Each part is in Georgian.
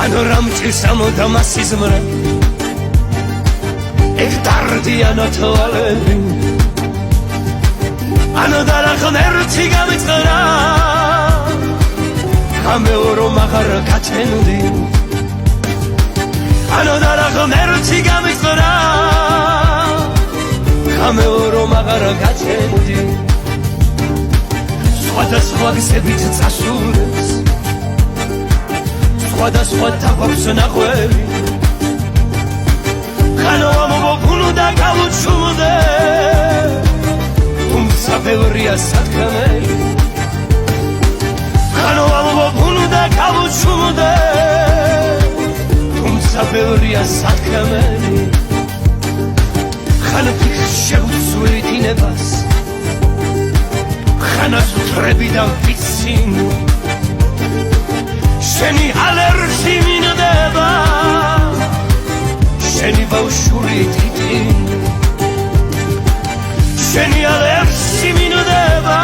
ანუ რამჭირს ამოდამა სიზმრე ეხტარდიანო თვალები ანუ დარახნერთი გამიწყრა გამეორო მაღარ გაჩენდი ანუ დარახნერთი გამიწყრა გამეორო მაღარ გაჩენდი სხვადასხვა გზებით წასულებს სხვადასხვა თაგვებს ნახველი ხანო ამობუნდა გავუჩუმდე თუმცა ბევრია სათქმელი ხანო ამობუნდა გავუჩუმდე თუმცა ბევრია სათქმელი ხანო შეუცვლი დინებას ხანას უთრებიდან ვიცინ შენი ალერჟი მინდება შენი ბავშვური თითინ შენი ალერჟი მინდება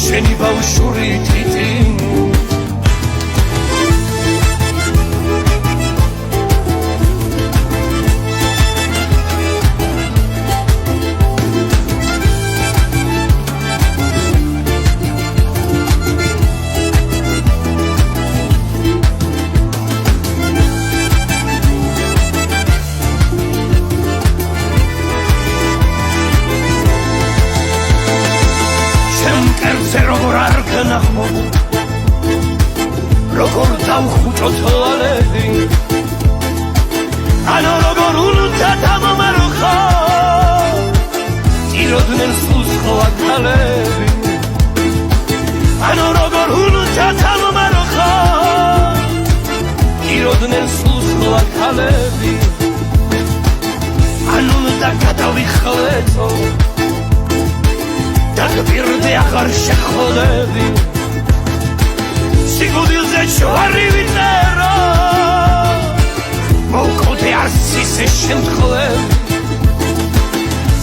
შენი ბავშვური თითინ როგორ არ გნახო როგორ დავხუჭო თვალები ანუ როგორ უნდა დამომარხო ტიროდნენ სულს ხოა ქალები ანუ როგორ უნდა დამომარხო ტიროდნენ სულს ხოა ქალები ანუ უნდა გადავიხლეთო დაგპირდე აღარ შეხვდები სიკვდილზე ჯვარი ვიწერო მოვკვდე არცისე შემთხვევები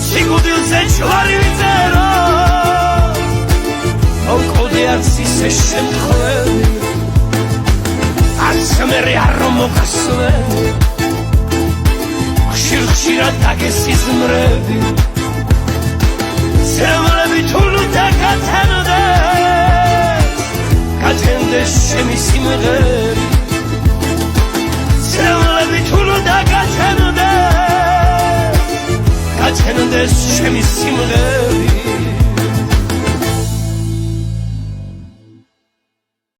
სიკვდილზე ჯვარი ვიწერო მოვკვდე არცისე შემთხვევები არც მერე არ მოგასვენი ხშირ-ხშირად დაგესიზმრები ზემლები თულუთა გათენდეს ჩემი სიმღერი ზემლები თულუთა გათენდეს ჩემი სიმღერი